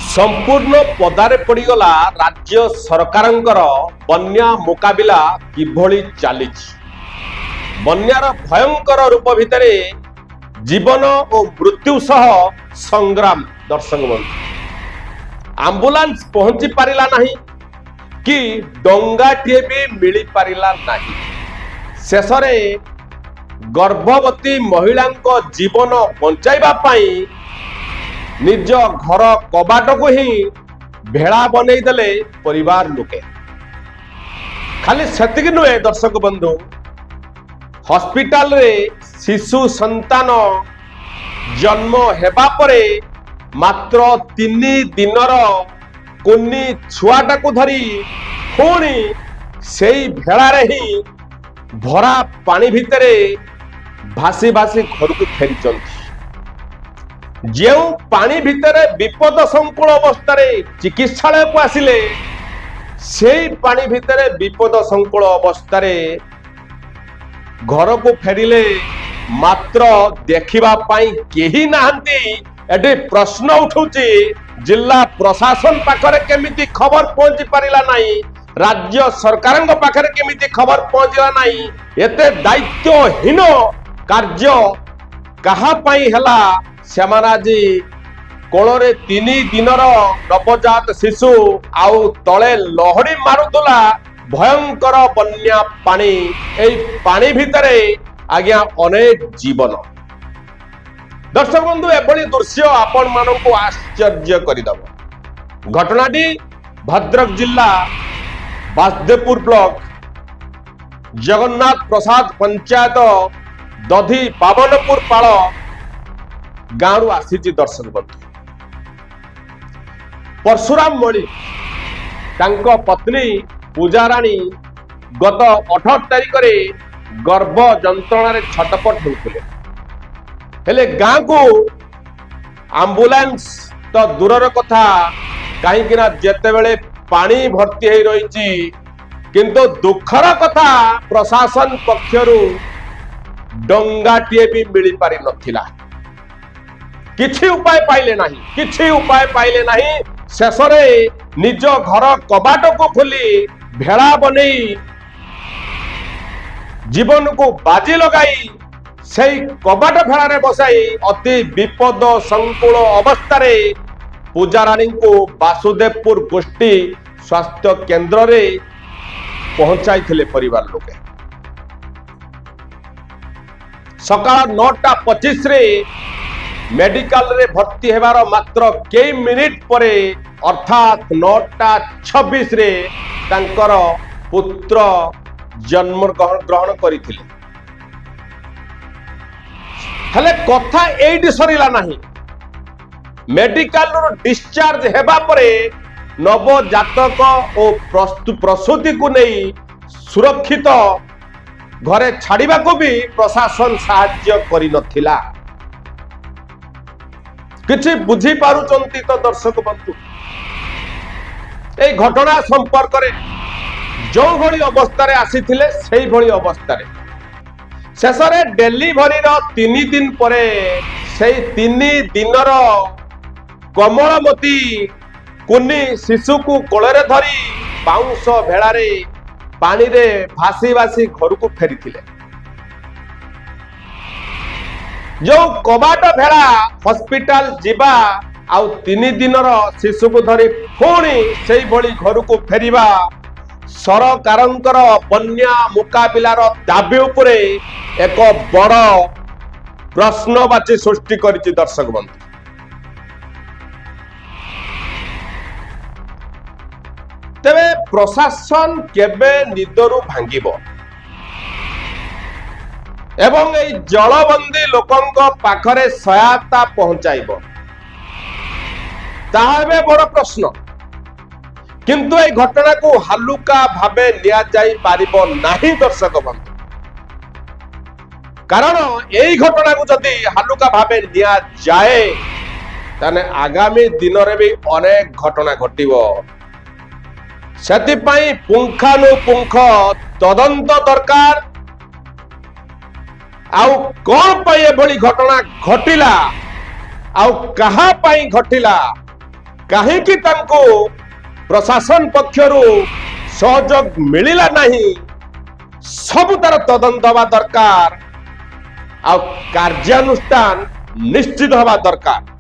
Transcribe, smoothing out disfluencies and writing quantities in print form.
संपूर्ण पदारे पड़गला राज्य सरकारंकर बन्या मुकाबिला किभली चलीछि। बन्यार भयंकर रूप भितर जीवन और मृत्यु सह संग्राम। दर्शक बंधु, आंबुलांस पहुंची पारिला नहीं कि डंगाटीए भी मिली पारिला नहीं। शेष गर्भवती महिला जीवन बंचाइबा पाई निज घर कबाट को ही भेड़ा बनई देले परिवार लोके। खाली सेतिक नुहे दर्शक बंधु, हॉस्पिटल रे शिशु संतान जन्म हेबा परे मात्र 3 दिनर कुनी छुआटा को धरी पुणी सेई भेड़ा रे ही भरा पानी भितरे भासी भासी घर को फेरी चलती। जो पानी भितरे विपद संकुल अवस्था चिकित्सालय को आसिले से पानी भितरे विपद संकुल अवस्था घर को फेरिले मात्र देखिबा पाई केही नाहंती। एटे प्रश्न उठुची, जिला प्रशासन पाखरे केमिति खबर पहुंची पारिला नहीं, राज्य सरकारंग पाखरे केमिति खबर पहुंचला नहीं। एते दायित्वहीन कार्य कहा पाई हला। श्यामाराजी कोଳରେ 3 दिनर नवजात शिशु आउ तले लहड़ी मारुला भयंकर बन्या पानी। ए पानी भितरे आज्ञा अनेक जीवन। दर्शक बंधु, एभली दृश्य आपण मानकु आश्चर्य करिदब। घटनाटी भद्रक जिला बासदेवपुर ब्लॉक जगन्नाथ प्रसाद पंचायत दधी पावनपुर पाड़ गाँव आसी। दर्शक बंधु, परशुराम मणि तांको पत्नी पूजाराणी गत 18 तारिख रे गर्भ जंत्रणा रे छटपट होउथिले। हेले गाँ को एम्बुलेंस तो दूरर कथा, कहीं जेते बेले पानी भर्ती हो रही, किंतु दुखर कथा प्रशासन पक्षरु डंगाटीए भी मिली पारि नथिला। किछि उपाय पाइले नहीं, किछि उपाय पाइले नहीं। शेष निज घर कबाट को खोली भेड़ा बनई जीवन को बाजी लगाई से कबाट भेड़ा बसाई अति विपद संकुल अवस्था पूजाराणी को वासुदेवपुर गोष्ठी स्वास्थ्य केन्द्र रे पहुंचाई थिले परिवार लोके। सकाळ 9:25 रे मेडिकल रे भर्ती हेबार मात्र कई मिनिट परे अर्थात 9:26 रे तांकर पुत्र जन्म ग्रहण करिथिले। हेले कथा एइडी सरिला नहीं। मेडिकल रो डिस्चार्ज हेबा परे नवजातक और प्रसूति को नहीं सुरक्षित घरे छाड़िबा को भी प्रशासन साहाय्य करि नथिला। किछि बुझी पारुचंती तो दर्शक बंधु, ए घटना संपर्क रे जो भली अवस्था रे आसीथिले सेही भली अवस्था रे शेष रे डेलीवरी रो 3 दिन परे सेही 3 दिनर कमलमती कुनी शिशु को कोଳରେ धरी बाउंस भेड़ा रे पानी रे भासी भासी घर को फेरी थिले। जो कबाट भेड़ा हॉस्पिटल जीवा आउ 3 दिनर शिशु को धरी पुणी सेही भली घर को फेरिबा सरकारंकर बन्या मुकाबिलार दाबी उपरे एक बड़ प्रश्नवाची सृष्टि करिछि। दर्शक बंधु, तेबे प्रशासन केबे निदरु भांगिबो एवं ए जलबंदी लोकंक पाखरे सहायता पहुंचाइबो, ताहा बड़ प्रश्न। किंतु ए घटना को हालुका भावे लिया जाई पारिबो नाही। दर्शक बंधु, कारण एई घटना को जदि हालुका भावे लिया जाए ताने आगामी दिन रे भी अनेक घटना घटिबो। सेतिपाई पुंखानुपुंख तदंत दरकार। आउ कौन पाई एभली घटना घटिला आउ कहा पाई घटिला କାହିଁକି ତାଙ୍କୁ ପ୍ରଶାସନ ପକ୍ଷରୁ ସହଯୋଗ ମିଳିଲା ନାହିଁ ସବୁ ତାର ତଦନ୍ତ ହେବା ଦରକାର ଆଉ କାର୍ଯ୍ୟାନୁଷ୍ଠାନ ନିଶ୍ଚିତ ହେବା ଦରକାର।